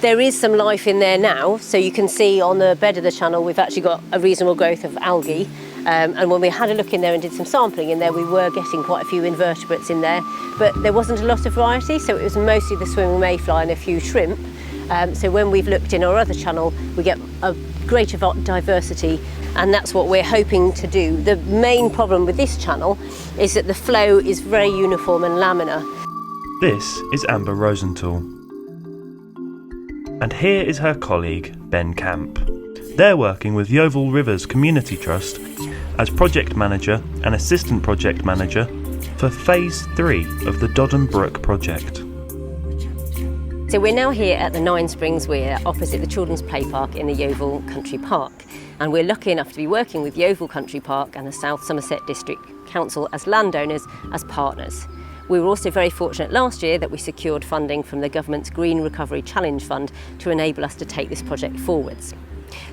There is some life in there now, so you can see on the bed of the channel we've actually got a reasonable growth of algae, and when we had a look in there and did some sampling in there, we were getting quite a few invertebrates in there, but there wasn't a lot of variety, so it was mostly the swimming mayfly and a few shrimp. So when we've looked in our other channel, we get a greater diversity, and that's what we're hoping to do. The main problem with this channel is that the flow is very uniform and laminar. This is Amber Rosenthal. And here is her colleague, Ben Camp. They're working with Yeovil Rivers Community Trust as project manager and assistant project manager for phase 3 of the Dodden Brook project. So we're now here at the Nine Springs Weir opposite the Children's Play Park in the Yeovil Country Park, and we're lucky enough to be working with Yeovil Country Park and the South Somerset District Council as landowners, as partners. We were also very fortunate last year that we secured funding from the government's Green Recovery Challenge Fund to enable us to take this project forwards.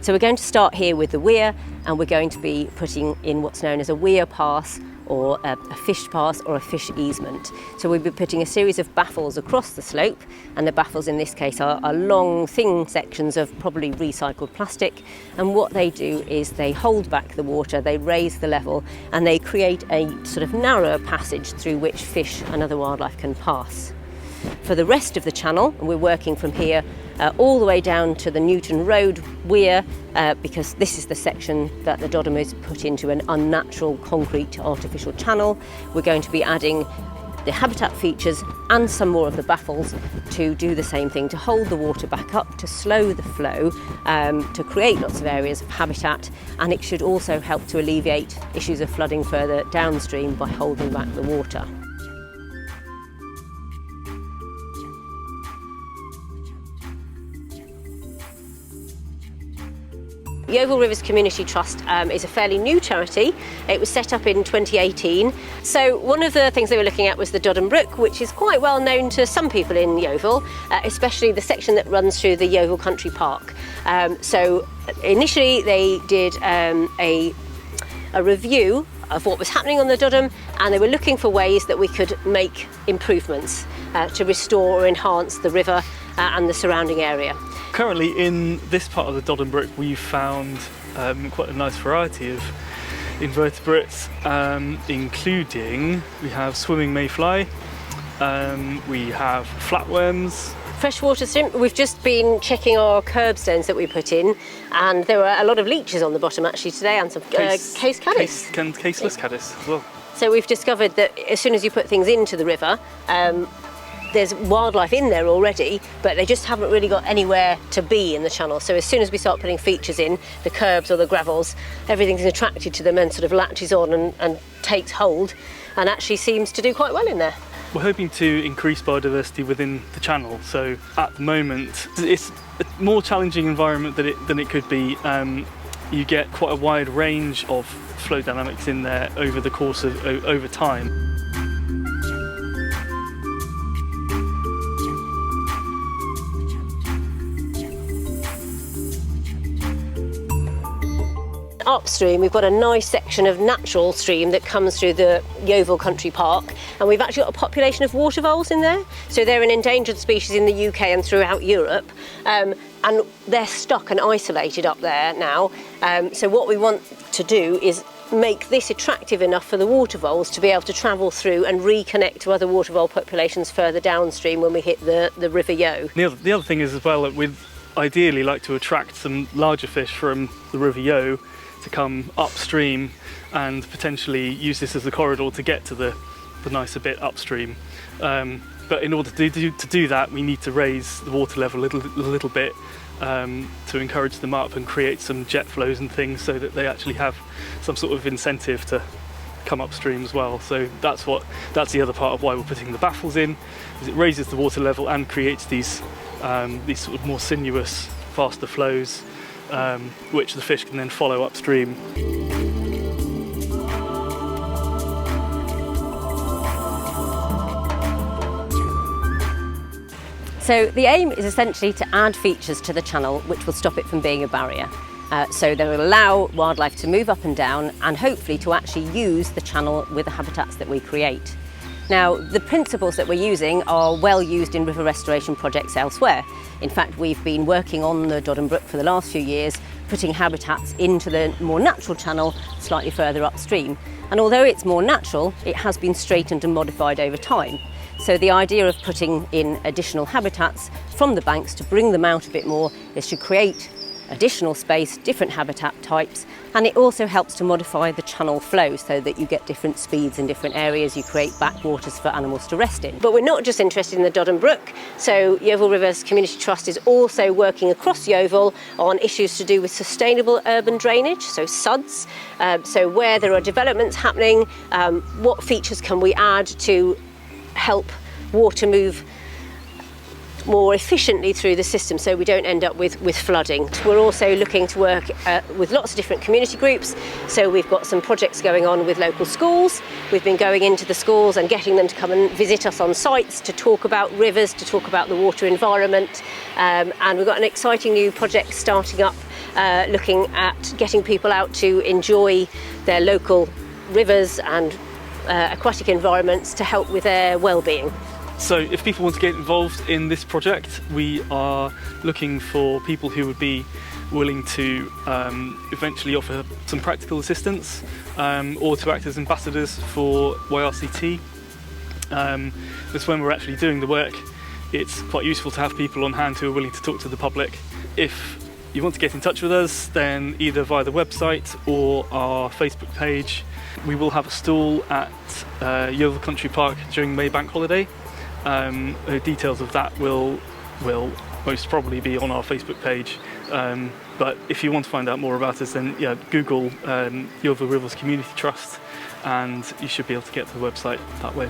So we're going to start here with the weir, and we're going to be putting in what's known as a weir pass, or a fish pass, or a fish easement. So we'll be putting a series of baffles across the slope, and the baffles in this case are long, thin sections of probably recycled plastic, and what they do is they hold back the water, they raise the level, and they create a sort of narrower passage through which fish and other wildlife can pass. For the rest of the channel, we're working from here all the way down to the Newton Road weir, because this is the section that the Dodden is put into an unnatural concrete artificial channel. We're going to be adding the habitat features and some more of the baffles to do the same thing, to hold the water back up, to slow the flow, to create lots of areas of habitat, and it should also help to alleviate issues of flooding further downstream by holding back the water. Yeovil Rivers Community Trust is a fairly new charity. It was set up in 2018. So one of the things they were looking at was the Dodden Brook, which is quite well known to some people in Yeovil, especially the section that runs through the Yeovil Country Park. So initially they did a review of what was happening on the Dodden, and they were looking for ways that we could make improvements to restore or enhance the river and the surrounding area. Currently in this part of the Dodden Brook we've found quite a nice variety of invertebrates, including we have swimming mayfly, we have flatworms. Freshwater shrimp, we've just been checking our curbstones that we put in, and there were a lot of leeches on the bottom actually today, and some case caddis. Caseless caddis as well. So we've discovered that as soon as you put things into the river, there's wildlife in there already, but they just haven't really got anywhere to be in the channel. So as soon as we start putting features in, the curbs or the gravels, everything's attracted to them and sort of latches on and takes hold, and actually seems to do quite well in there. We're hoping to increase biodiversity within the channel. So at the moment, it's a more challenging environment than it could be. You get quite a wide range of flow dynamics in there over the course of over time. Upstream we've got a nice section of natural stream that comes through the Yeovil Country Park, and we've actually got a population of water voles in there. So they're an endangered species in the UK and throughout Europe, and they're stuck and isolated up there now. So what we want to do is make this attractive enough for the water voles to be able to travel through and reconnect to other water vole populations further downstream when we hit the River Yew. The other thing is as well that we'd ideally like to attract some larger fish from the River Yew to come upstream and potentially use this as a corridor to get to the nicer bit upstream. But in order to do that, we need to raise the water level a little bit to encourage them up and create some jet flows and things so that they actually have some sort of incentive to come upstream as well. So that's the other part of why we're putting the baffles in, is it raises the water level and creates these sort of more sinuous, faster flows, which the fish can then follow upstream. So the aim is essentially to add features to the channel which will stop it from being a barrier. So they will allow wildlife to move up and down, and hopefully to actually use the channel with the habitats that we create. Now, the principles that we're using are well used in river restoration projects elsewhere. In fact, we've been working on the Dodden Brook for the last few years, putting habitats into the more natural channel slightly further upstream. And although it's more natural, it has been straightened and modified over time. So the idea of putting in additional habitats from the banks to bring them out a bit more is to create additional space, different habitat types, and it also helps to modify the channel flow so that you get different speeds in different areas. You create backwaters for animals to rest in. But we're not just interested in the Dodden Brook, so Yeovil Rivers Community Trust is also working across Yeovil on issues to do with sustainable urban drainage, so SUDs, so where there are developments happening, what features can we add to help water move more efficiently through the system so we don't end up with flooding. We're also looking to work with lots of different community groups, so we've got some projects going on with local schools. We've been going into the schools and getting them to come and visit us on sites to talk about rivers, to talk about the water environment, and we've got an exciting new project starting up looking at getting people out to enjoy their local rivers and aquatic environments to help with their well-being. So if people want to get involved in this project, we are looking for people who would be willing to eventually offer some practical assistance or to act as ambassadors for Yrct. Because when we're actually doing the work, it's quite useful to have people on hand who are willing to talk to the public. If you want to get in touch with us, then either via the website or our Facebook page. We will have a stall at Yeovil Country Park during May Bank Holiday. The details of that will most probably be on our Facebook page. But if you want to find out more about us, then Google Yeovil Rivers Community Trust, and you should be able to get to the website that way.